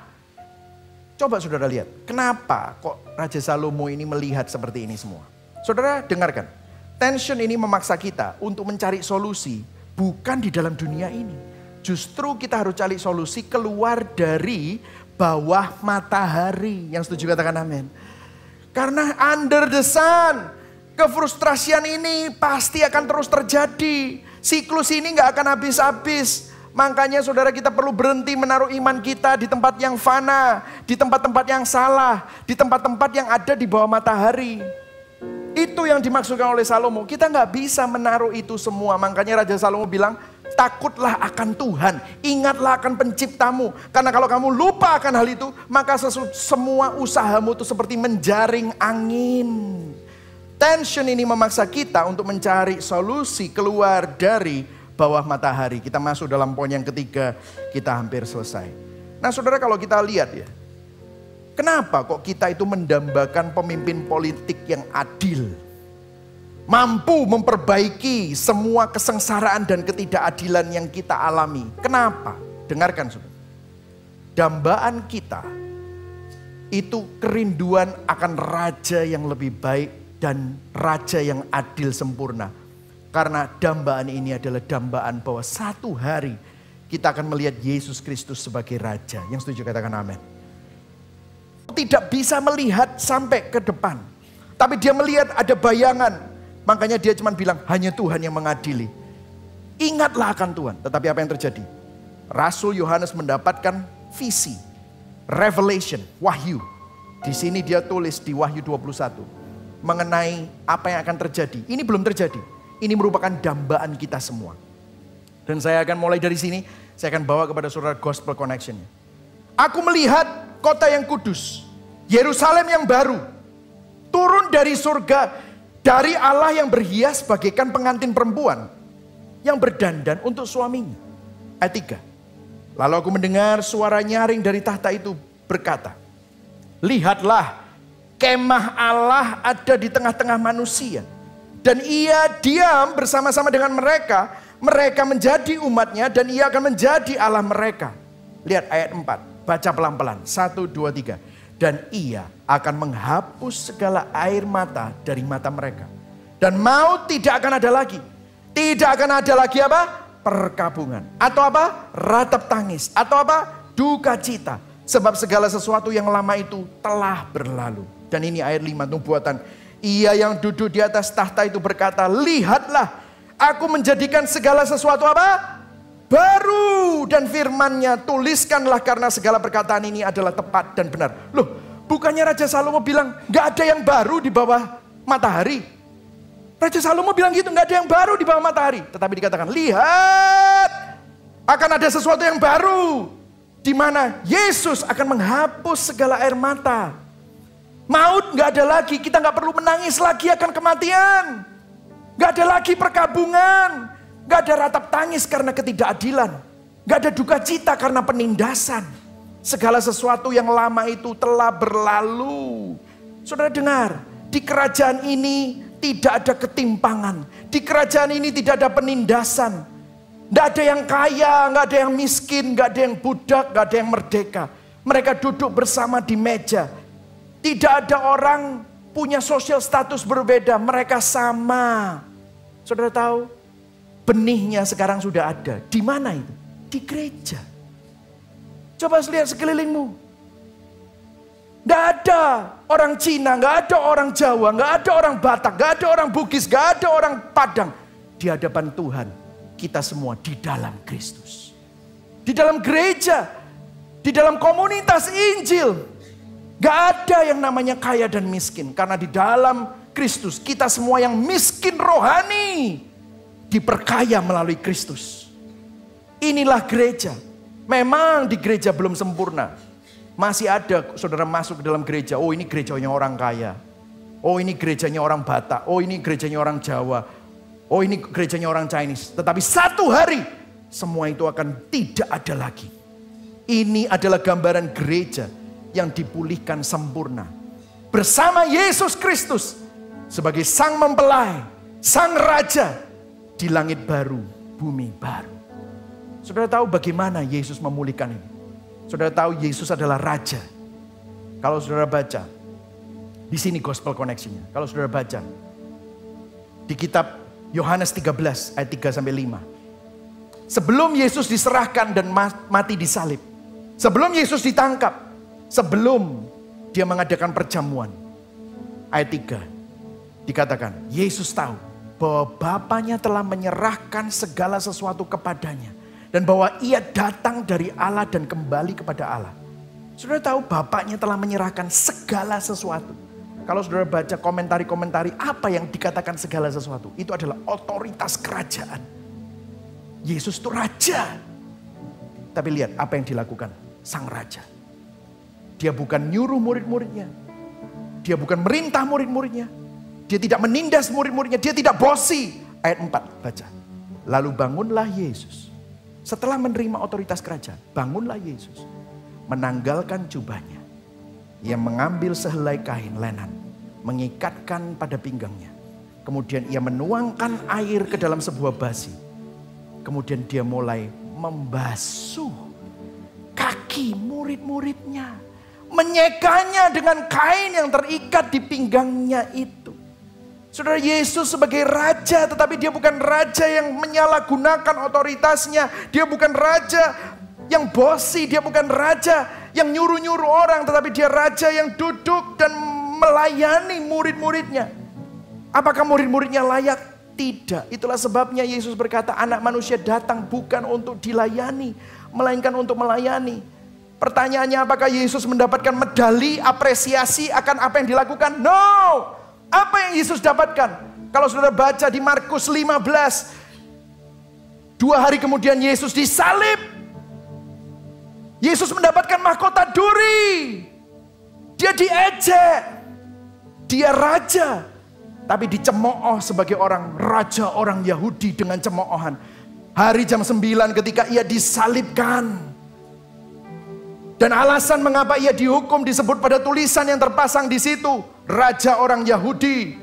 coba saudara lihat, kenapa kok Raja Salomo ini melihat seperti ini semua? Saudara dengarkan, tension ini memaksa kita untuk mencari solusi bukan di dalam dunia ini. Justru kita harus cari solusi keluar dari bawah matahari. Yang setuju katakan amin. Karena under the sun, kefrustrasian ini pasti akan terus terjadi. Siklus ini gak akan habis-habis. Makanya saudara kita perlu berhenti menaruh iman kita di tempat yang fana, di tempat-tempat yang salah, di tempat-tempat yang ada di bawah matahari. Itu yang dimaksudkan oleh Salomo. Kita gak bisa menaruh itu semua. Makanya Raja Salomo bilang, takutlah akan Tuhan, ingatlah akan penciptamu. Karena kalau kamu lupa akan hal itu, maka semua usahamu itu seperti menjaring angin. Tension ini memaksa kita untuk mencari solusi keluar dari bawah matahari. Kita masuk dalam poin yang ketiga, kita hampir selesai. Nah saudara, kalau kita lihat ya, kenapa kok kita itu mendambakan pemimpin politik yang adil? Mampu memperbaiki semua kesengsaraan dan ketidakadilan yang kita alami. Kenapa? Dengarkan saudara. Dambaan kita itu kerinduan akan raja yang lebih baik dan raja yang adil sempurna. Karena dambaan ini adalah dambaan bahwa satu hari kita akan melihat Yesus Kristus sebagai raja. Yang setuju katakan amin. Tidak bisa melihat sampai ke depan. Tapi dia melihat ada bayangan. Makanya dia cuma bilang hanya Tuhan yang mengadili. Ingatlah akan Tuhan. Tetapi apa yang terjadi? Rasul Yohanes mendapatkan visi. Revelation, wahyu. Di sini dia tulis di Wahyu 21. Mengenai apa yang akan terjadi. Ini belum terjadi. Ini merupakan dambaan kita semua. Dan saya akan mulai dari sini. Saya akan bawa kepada saudara Gospel Connection. Aku melihat kota yang kudus. Yerusalem yang baru. Turun dari surga. Dari Allah yang berhias bagaikan pengantin perempuan. Yang berdandan untuk suaminya. Ayat 3. Lalu aku mendengar suara nyaring dari tahta itu berkata. Lihatlah, kemah Allah ada di tengah-tengah manusia. Dan ia diam bersama-sama dengan mereka. Mereka menjadi umatnya dan ia akan menjadi Allah mereka. Lihat ayat 4. Baca pelan-pelan. 1, 2, 3. Dan ia akan menghapus segala air mata dari mata mereka. Dan maut tidak akan ada lagi. Tidak akan ada lagi apa? Perkabungan. Atau apa? Ratap tangis. Atau apa? Duka cita. Sebab segala sesuatu yang lama itu telah berlalu. Dan ini ayat 5 nubuatan. Ia yang duduk di atas tahta itu berkata, lihatlah, aku menjadikan segala sesuatu apa? Baru. Dan firman-Nya, tuliskanlah karena segala perkataan ini adalah tepat dan benar. Loh, bukannya Raja Salomo bilang, gak ada yang baru di bawah matahari. Raja Salomo bilang gitu, gak ada yang baru di bawah matahari. Tetapi dikatakan, lihat, akan ada sesuatu yang baru. Di mana Yesus akan menghapus segala air mata. Maut gak ada lagi, kita gak perlu menangis lagi akan kematian. Gak ada lagi perkabungan. Gak ada ratap tangis karena ketidakadilan. Gak ada duka cita karena penindasan. Segala sesuatu yang lama itu telah berlalu. Saudara dengar, di kerajaan ini tidak ada ketimpangan. Di kerajaan ini tidak ada penindasan. Gak ada yang kaya, gak ada yang miskin, gak ada yang budak, gak ada yang merdeka. Mereka duduk bersama di meja. Tidak ada orang punya sosial status berbeda, mereka sama. Saudara tahu, benihnya sekarang sudah ada. Di mana itu? Di gereja. Coba lihat sekelilingmu. Tidak ada orang Cina, nggak ada orang Jawa, nggak ada orang Batak, nggak ada orang Bugis, nggak ada orang Padang. Di hadapan Tuhan, kita semua di dalam Kristus. Di dalam gereja, di dalam komunitas Injil. Gak ada yang namanya kaya dan miskin. Karena di dalam Kristus kita semua yang miskin rohani diperkaya melalui Kristus. Inilah gereja. Memang di gereja belum sempurna. Masih ada saudara masuk ke dalam gereja. Oh, ini gerejanya orang kaya. Oh, ini gerejanya orang Batak. Oh, ini gerejanya orang Jawa. Oh ini gerejanya orang Chinese. Tetapi satu hari semua itu akan tidak ada lagi. Ini adalah gambaran gereja yang dipulihkan sempurna. Bersama Yesus Kristus sebagai sang mempelai, sang raja di langit baru, bumi baru. Saudara tahu bagaimana Yesus memulihkan ini? Saudara tahu Yesus adalah raja. Kalau saudara baca, di sini gospel connection-nya. Kalau saudara baca di kitab Yohanes 13 ayat 3-5. Sebelum Yesus diserahkan dan mati disalib. Sebelum Yesus ditangkap. Sebelum dia mengadakan perjamuan. Ayat 3 dikatakan, Yesus tahu bahwa Bapanya telah menyerahkan segala sesuatu kepadanya. Dan bahwa ia datang dari Allah dan kembali kepada Allah. Saudara tahu Bapaknya telah menyerahkan segala sesuatu. Kalau saudara baca komentari-komentari apa yang dikatakan segala sesuatu. Itu adalah otoritas kerajaan. Yesus itu raja. Tapi lihat apa yang dilakukan sang raja. Dia bukan nyuruh murid-muridnya. Dia bukan merintah murid-muridnya. Dia tidak menindas murid-muridnya. Dia tidak bosi. Ayat 4 baca. Lalu bangunlah Yesus. Setelah menerima otoritas kerajaan. Bangunlah Yesus. Menanggalkan jubahnya. Ia mengambil sehelai kain lenan, mengikatkan pada pinggangnya. Kemudian ia menuangkan air ke dalam sebuah basi. Kemudian dia mulai membasuh kaki murid-muridnya. Menyekanya dengan kain yang terikat di pinggangnya itu. Saudara, Yesus sebagai raja, tetapi dia bukan raja yang menyalahgunakan otoritasnya. Dia bukan raja yang bosi, dia bukan raja yang nyuruh-nyuruh orang, tetapi dia raja yang duduk dan melayani murid-muridnya. Apakah murid-muridnya layak? Tidak. Itulah sebabnya Yesus berkata, anak manusia datang bukan untuk dilayani, melainkan untuk melayani. Pertanyaannya, apakah Yesus mendapatkan medali apresiasi akan apa yang dilakukan? No. Apa yang Yesus dapatkan? Kalau saudara baca di Markus 15, 2 hari kemudian Yesus disalib. Yesus mendapatkan mahkota duri. Dia diejek. Dia raja. Tapi dicemooh sebagai orang raja orang Yahudi dengan cemoohan. Hari jam 9 ketika ia disalibkan. Dan alasan mengapa ia dihukum disebut pada tulisan yang terpasang di situ. Raja orang Yahudi.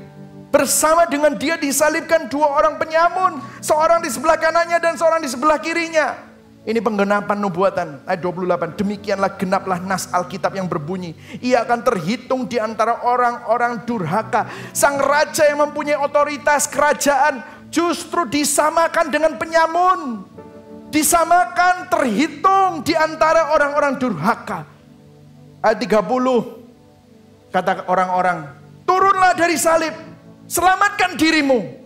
Bersama dengan dia disalibkan 2 orang penyamun. Seorang di sebelah kanannya dan seorang di sebelah kirinya. Ini penggenapan nubuatan ayat 28. Demikianlah genaplah nas Alkitab yang berbunyi. Ia akan terhitung di antara orang-orang durhaka. Sang raja yang mempunyai otoritas kerajaan justru disamakan dengan penyamun. Disamakan, terhitung di antara orang-orang durhaka. Ayat 30. Kata orang-orang, turunlah dari salib. Selamatkan dirimu.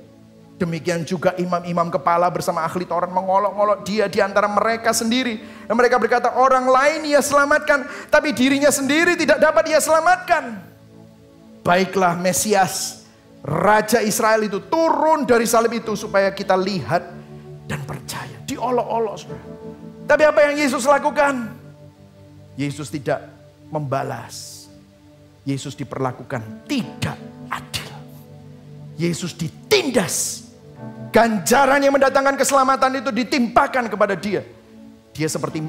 Demikian juga imam-imam kepala bersama ahli Taurat mengolok-olok dia di antara mereka sendiri. Dan mereka berkata, orang lain ia selamatkan, tapi dirinya sendiri tidak dapat ia selamatkan. Baiklah Mesias, Raja Israel itu turun dari salib itu supaya kita lihat dan percaya. Diolok-olok, saudara. Tapi apa yang Yesus lakukan? Yesus tidak membalas. Yesus diperlakukan tidak adil. Yesus ditindas. Ganjaran yang mendatangkan keselamatan itu ditimpakan kepada dia. Dia seperti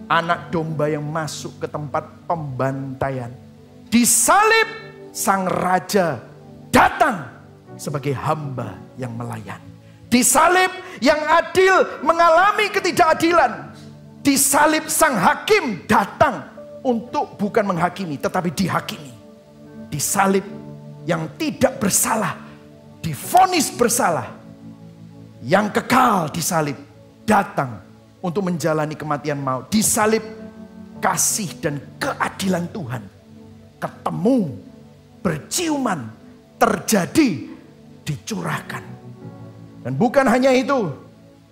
anak domba yang masuk ke tempat pembantaian. Disalib, sang raja datang sebagai hamba yang melayani. Disalib, yang adil mengalami ketidakadilan. Disalib, sang hakim datang untuk bukan menghakimi tetapi dihakimi. Disalib, yang tidak bersalah divonis bersalah. Yang kekal disalib, datang untuk menjalani kematian maut. Disalib, kasih dan keadilan Tuhan ketemu, berciuman, terjadi, dicurahkan. Dan bukan hanya itu,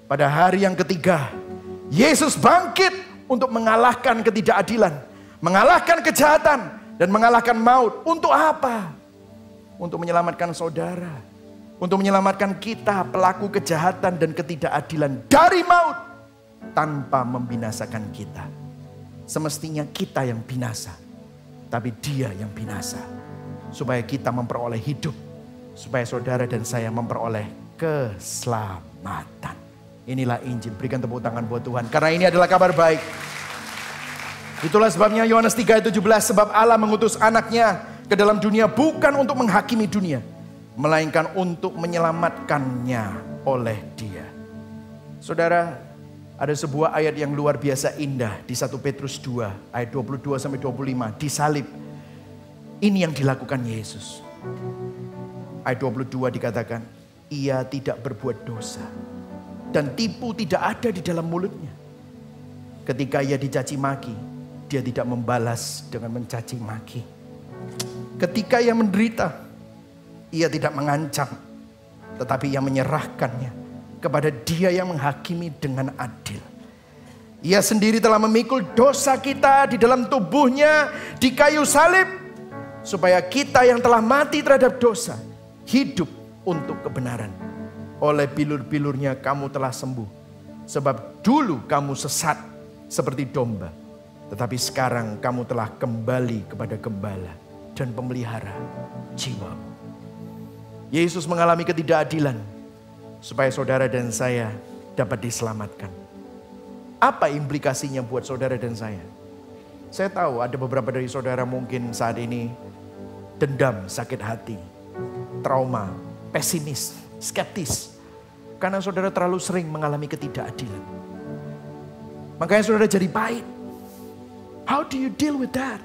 pada hari yang ketiga Yesus bangkit untuk mengalahkan ketidakadilan, mengalahkan kejahatan, dan mengalahkan maut. Untuk apa? Untuk menyelamatkan saudara. Untuk menyelamatkan kita pelaku kejahatan dan ketidakadilan dari maut. Tanpa membinasakan kita. Semestinya kita yang binasa. Tapi dia yang binasa. Supaya kita memperoleh hidup. Supaya saudara dan saya memperoleh keselamatan. Inilah Injil. Berikan tepuk tangan buat Tuhan. Karena ini adalah kabar baik. Itulah sebabnya Yohanes 3 ayat 17. Sebab Allah mengutus anaknya ke dalam dunia bukan untuk menghakimi dunia, melainkan untuk menyelamatkannya oleh Dia. Saudara, ada sebuah ayat yang luar biasa indah di 1 Petrus 2 ayat 22 sampai 25. Disalib. Ini yang dilakukan Yesus. Ayat 22 dikatakan, Ia tidak berbuat dosa dan tipu tidak ada di dalam mulutnya. Ketika Ia dicaci maki, Dia tidak membalas dengan mencaci maki. Ketika Ia menderita, Ia tidak mengancam, tetapi Ia menyerahkannya kepada Dia yang menghakimi dengan adil. Ia sendiri telah memikul dosa kita di dalam tubuhnya di kayu salib, supaya kita yang telah mati terhadap dosa hidup untuk kebenaran. Oleh bilur-bilurnya kamu telah sembuh. Sebab dulu kamu sesat seperti domba, tetapi sekarang kamu telah kembali kepada gembala dan pemelihara jiwamu. Yesus mengalami ketidakadilan supaya saudara dan saya dapat diselamatkan. Apa implikasinya buat saudara dan saya? Saya tahu ada beberapa dari saudara mungkin saat ini dendam, sakit hati, trauma, pesimis, skeptis. Karena saudara terlalu sering mengalami ketidakadilan. Makanya saudara jadi pahit. How do you deal with that?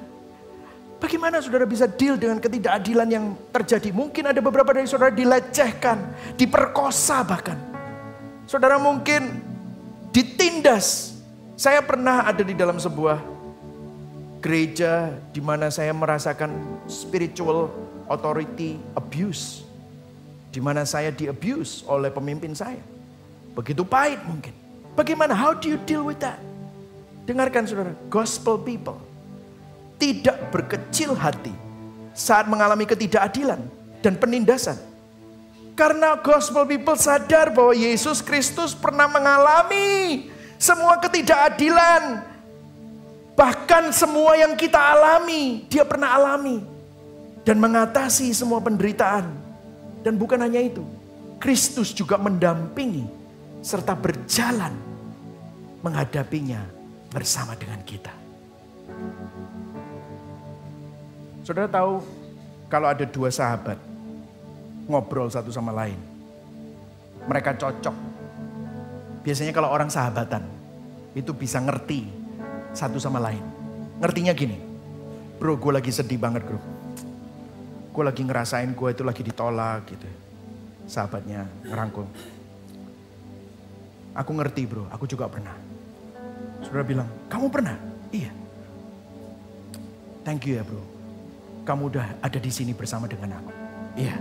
Bagaimana saudara bisa deal dengan ketidakadilan yang terjadi? Mungkin ada beberapa dari saudara dilecehkan, diperkosa bahkan. Saudara mungkin ditindas. Saya pernah ada di dalam sebuah gereja di mana saya merasakan spiritual authority abuse. Di mana saya di-abuse oleh pemimpin saya. Begitu pahit mungkin. Bagaimana? How do you deal with that? Dengarkan saudara, gospel people tidak berkecil hati saat mengalami ketidakadilan dan penindasan. Karena gospel people sadar bahwa Yesus Kristus pernah mengalami semua ketidakadilan. Bahkan semua yang kita alami, Dia pernah alami. Dan mengatasi semua penderitaan. Dan bukan hanya itu, Kristus juga mendampingi serta berjalan menghadapinya bersama dengan kita. Saudara tahu kalau ada dua sahabat ngobrol satu sama lain, mereka cocok. Biasanya kalau orang sahabatan itu bisa ngerti satu sama lain. Ngertinya gini, bro gue lagi sedih banget bro. Gue lagi ngerasain gue itu lagi ditolak gitu. Sahabatnya ngerangkul. Aku ngerti bro, aku juga pernah. Saudara bilang, kamu pernah? Iya. Thank you ya bro. Kamu udah ada di sini bersama dengan aku. Iya.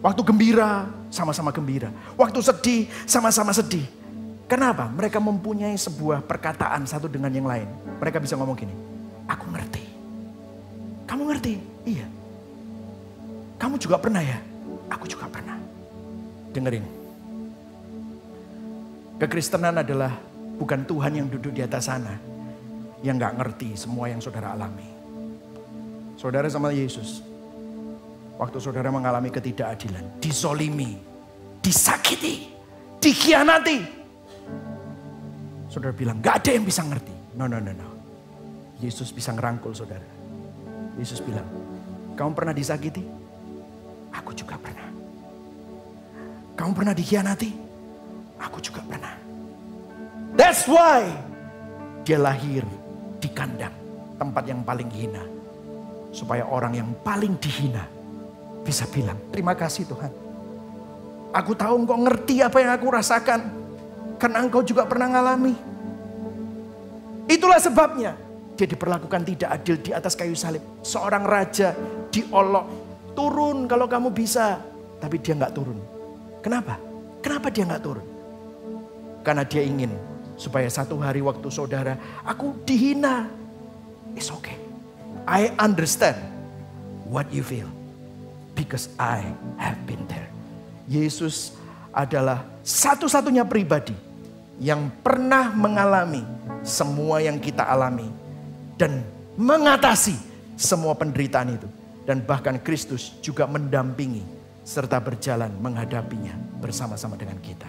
Waktu gembira, sama-sama gembira. Waktu sedih, sama-sama sedih. Kenapa? Mereka mempunyai sebuah perkataan satu dengan yang lain. Mereka bisa ngomong gini, aku ngerti. Kamu ngerti? Iya. Kamu juga pernah ya? Aku juga pernah. Dengerin. Kekristenan adalah bukan Tuhan yang duduk di atas sana, yang gak ngerti semua yang saudara alami. Saudara sama Yesus, waktu saudara mengalami ketidakadilan, dizolimi, disakiti, dikhianati. Saudara bilang, gak ada yang bisa ngerti. No. Yesus bisa ngerangkul saudara. Yesus bilang, kamu pernah disakiti? Aku juga pernah. Kamu pernah dikhianati? Aku juga pernah. That's why Dia lahir di kandang, tempat yang paling hina. Supaya orang yang paling dihina bisa bilang, terima kasih Tuhan. Aku tahu Engkau ngerti apa yang aku rasakan. Karena Engkau juga pernah ngalami. Itulah sebabnya Dia diperlakukan tidak adil di atas kayu salib. Seorang raja diolok. Turun kalau kamu bisa. Tapi Dia gak turun. Kenapa? Kenapa Dia gak turun? Karena Dia ingin supaya satu hari waktu saudara, aku dihina. It's okay. I understand what you feel. Because I have been there. Yesus adalah satu-satunya pribadi yang pernah mengalami semua yang kita alami. Dan mengatasi semua penderitaan itu. Dan bahkan Kristus juga mendampingi serta berjalan menghadapinya bersama-sama dengan kita.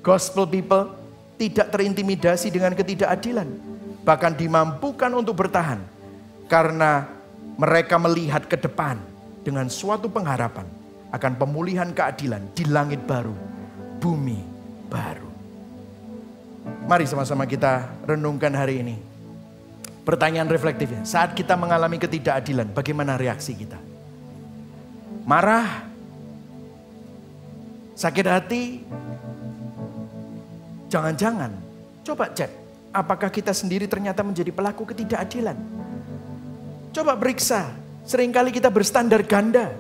Gospel people tidak terintimidasi dengan ketidakadilan, bahkan dimampukan untuk bertahan karena mereka melihat ke depan dengan suatu pengharapan akan pemulihan keadilan di langit baru, bumi baru. Mari sama-sama kita renungkan hari ini. Pertanyaan reflektifnya, saat kita mengalami ketidakadilan, bagaimana reaksi kita? Marah? Sakit hati? Jangan-jangan, coba cek, apakah kita sendiri ternyata menjadi pelaku ketidakadilan? Coba periksa, seringkali kita berstandar ganda.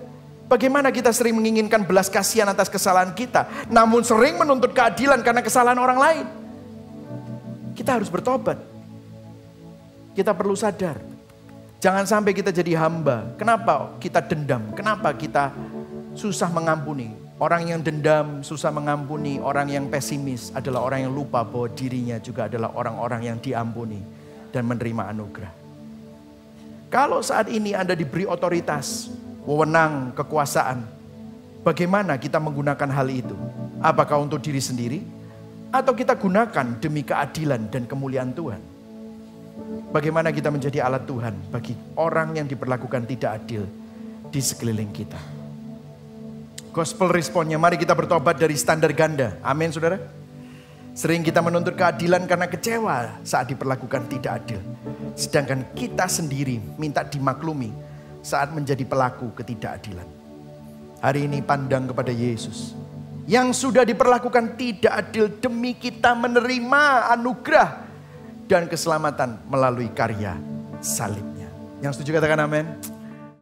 Bagaimana kita sering menginginkan belas kasihan atas kesalahan kita, namun sering menuntut keadilan karena kesalahan orang lain. Kita harus bertobat. Kita perlu sadar. Jangan sampai kita jadi hamba. Kenapa kita dendam? Kenapa kita susah mengampuni? Orang yang dendam, susah mengampuni, orang yang pesimis adalah orang yang lupa bahwa dirinya juga adalah orang-orang yang diampuni dan menerima anugerah. Kalau saat ini Anda diberi otoritas, wewenang, kekuasaan, bagaimana kita menggunakan hal itu? Apakah untuk diri sendiri? Atau kita gunakan demi keadilan dan kemuliaan Tuhan? Bagaimana kita menjadi alat Tuhan bagi orang yang diperlakukan tidak adil di sekeliling kita? Gospel responnya, mari kita bertobat dari standar ganda. Amin saudara. Sering kita menuntut keadilan karena kecewa saat diperlakukan tidak adil. Sedangkan kita sendiri minta dimaklumi saat menjadi pelaku ketidakadilan. Hari ini pandang kepada Yesus yang sudah diperlakukan tidak adil demi kita menerima anugerah dan keselamatan melalui karya salibnya. Yang setuju katakan amin.